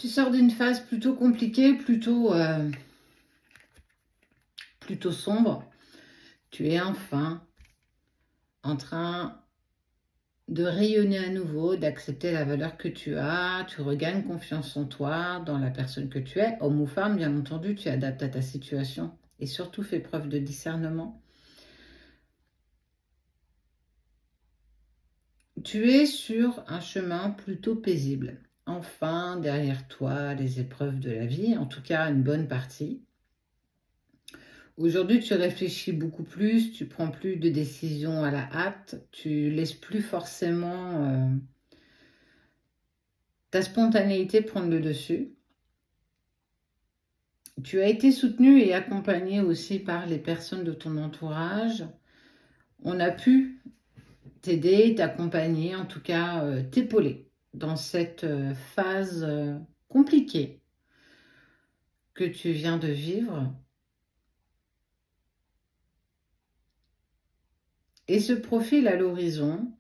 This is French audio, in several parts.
Tu sors d'une phase plutôt compliquée, plutôt sombre. Tu es enfin en train de rayonner à nouveau, d'accepter la valeur que tu as. Tu regagnes confiance en toi, dans la personne que tu es. Homme ou femme, bien entendu, tu adaptes à ta situation et surtout fais preuve de discernement. Tu es sur un chemin plutôt paisible. Enfin, derrière toi, les épreuves de la vie, en tout cas une bonne partie. Aujourd'hui, tu réfléchis beaucoup plus, tu prends plus de décisions à la hâte, tu laisses plus forcément ta spontanéité prendre le dessus. Tu as été soutenu et accompagné aussi par les personnes de ton entourage. On a pu t'aider, t'accompagner, en tout cas t'épauler dans cette phase compliquée que tu viens de vivre. Et se profile à l'horizon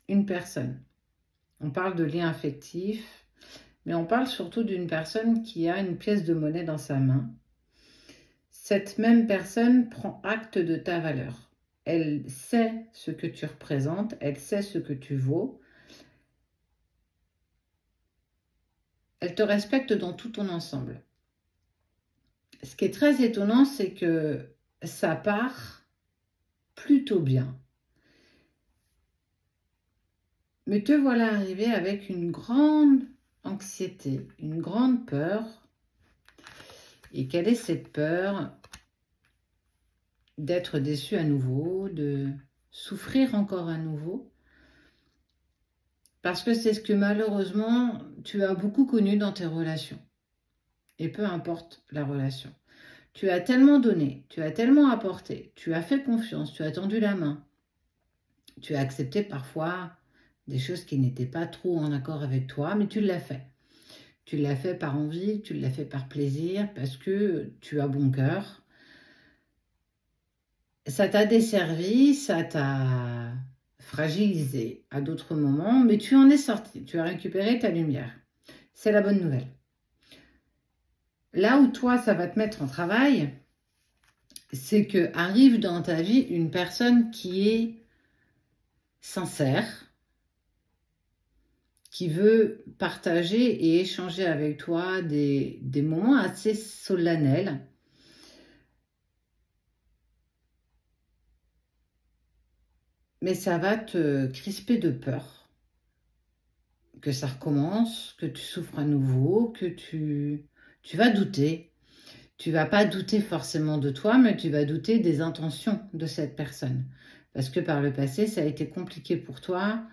une personne. On parle de lien affectif, mais on parle surtout d'une personne qui a une pièce de monnaie dans sa main. Cette même personne prend acte de ta valeur. Elle sait ce que tu représentes, elle sait ce que tu vaux. Elle te respecte dans tout ton ensemble. Ce qui est très étonnant, c'est que ça part plutôt bien. Mais te voilà arrivé avec une grande anxiété, une grande peur. Et quelle est cette peur? D'être déçu à nouveau, de souffrir encore à nouveau. Parce que c'est ce que malheureusement tu as beaucoup connu dans tes relations. Et peu importe la relation. Tu as tellement donné, tu as tellement apporté, tu as fait confiance, tu as tendu la main. Tu as accepté parfois des choses qui n'étaient pas trop en accord avec toi, mais tu l'as fait. Tu l'as fait par envie, tu l'as fait par plaisir, parce que tu as bon cœur. Ça t'a desservi, ça t'a fragilisé à d'autres moments, mais tu en es sorti, tu as récupéré ta lumière. C'est la bonne nouvelle. Là où toi, ça va te mettre en travail, c'est que arrive dans ta vie une personne qui est sincère, qui veut partager et échanger avec toi des moments assez solennels. Mais ça va te crisper de peur que ça recommence, que tu souffres à nouveau, que tu vas douter. Tu vas pas douter forcément de toi, mais tu vas douter des intentions de cette personne. Parce que par le passé, ça a été compliqué pour toi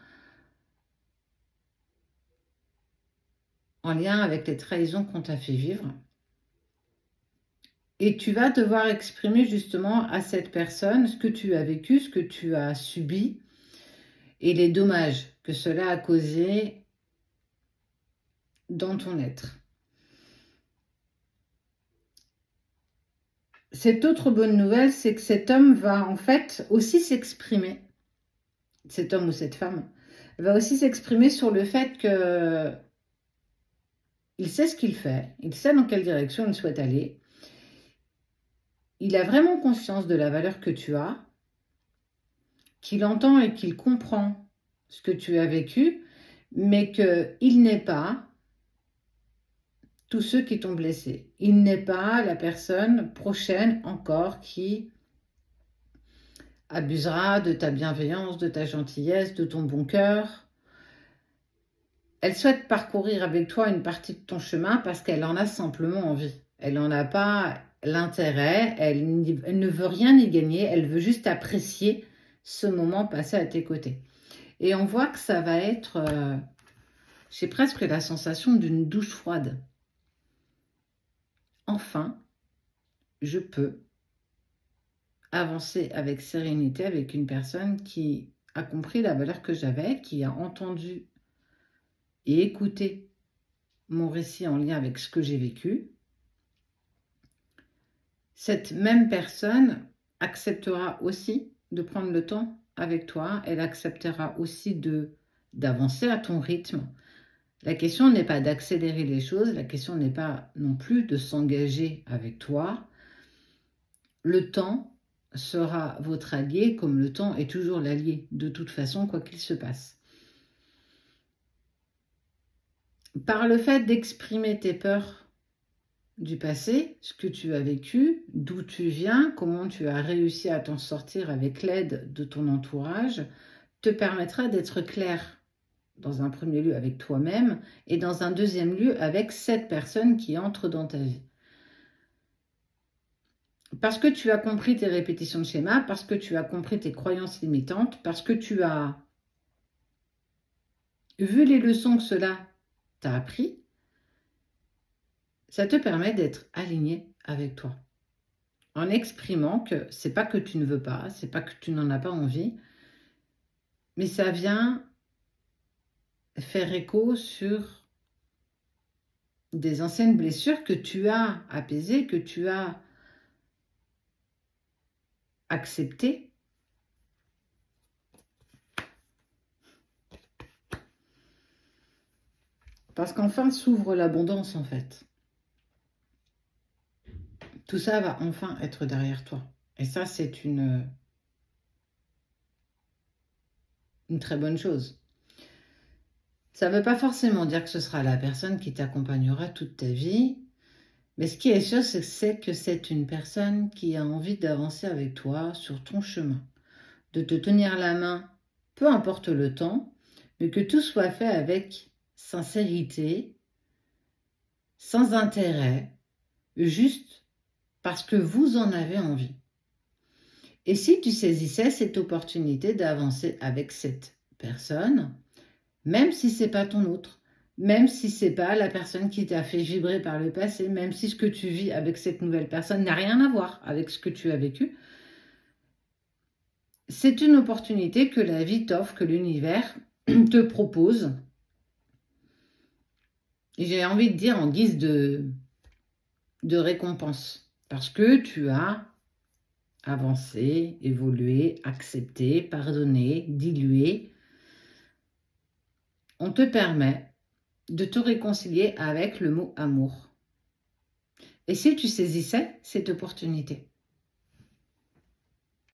en lien avec les trahisons qu'on t'a fait vivre. Et tu vas devoir exprimer justement à cette personne ce que tu as vécu, ce que tu as subi et les dommages que cela a causé dans ton être. Cette autre bonne nouvelle, c'est que cet homme va en fait aussi s'exprimer, cet homme ou cette femme, va aussi s'exprimer sur le fait que il sait ce qu'il fait, il sait dans quelle direction il souhaite aller, il a vraiment conscience de la valeur que tu as, qu'il entend et qu'il comprend ce que tu as vécu, mais qu'il n'est pas tous ceux qui t'ont blessé. Il n'est pas la personne prochaine encore qui abusera de ta bienveillance, de ta gentillesse, de ton bon cœur. Elle souhaite parcourir avec toi une partie de ton chemin parce qu'elle en a simplement envie. Elle n'en a pas l'intérêt, elle ne veut rien y gagner, elle veut juste apprécier ce moment passé à tes côtés. Et on voit que ça va être, j'ai presque la sensation d'une douche froide. Enfin, je peux avancer avec sérénité avec une personne qui a compris la valeur que j'avais, qui a entendu et écouté mon récit en lien avec ce que j'ai vécu. Cette même personne acceptera aussi de prendre le temps avec toi, elle acceptera aussi d'avancer à ton rythme. La question n'est pas d'accélérer les choses, la question n'est pas non plus de s'engager avec toi. Le temps sera votre allié, comme le temps est toujours l'allié, de toute façon, quoi qu'il se passe. Par le fait d'exprimer tes peurs du passé, ce que tu as vécu, d'où tu viens, comment tu as réussi à t'en sortir avec l'aide de ton entourage, te permettra d'être clair dans un premier lieu avec toi-même et dans un deuxième lieu avec cette personne qui entre dans ta vie. Parce que tu as compris tes répétitions de schéma, parce que tu as compris tes croyances limitantes, parce que tu as vu les leçons que cela t'a appris, ça te permet d'être aligné avec toi. En exprimant que c'est pas que tu ne veux pas, c'est pas que tu n'en as pas envie, mais ça vient faire écho sur des anciennes blessures que tu as apaisées, que tu as acceptées. Parce qu'enfin s'ouvre l'abondance en fait. Tout ça va enfin être derrière toi. Et ça, c'est une très bonne chose. Ça ne veut pas forcément dire que ce sera la personne qui t'accompagnera toute ta vie, mais ce qui est sûr, c'est que c'est une personne qui a envie d'avancer avec toi sur ton chemin, de te tenir la main, peu importe le temps, mais que tout soit fait avec sincérité, sans intérêt, juste parce que vous en avez envie. Et si tu saisissais cette opportunité d'avancer avec cette personne, même si c'est pas ton autre, même si c'est pas la personne qui t'a fait vibrer par le passé, même si ce que tu vis avec cette nouvelle personne n'a rien à voir avec ce que tu as vécu, c'est une opportunité que la vie t'offre, que l'univers te propose. Et j'ai envie de dire en guise de récompense. Parce que tu as avancé, évolué, accepté, pardonné, dilué. On te permet de te réconcilier avec le mot amour. Et si tu saisissais cette opportunité?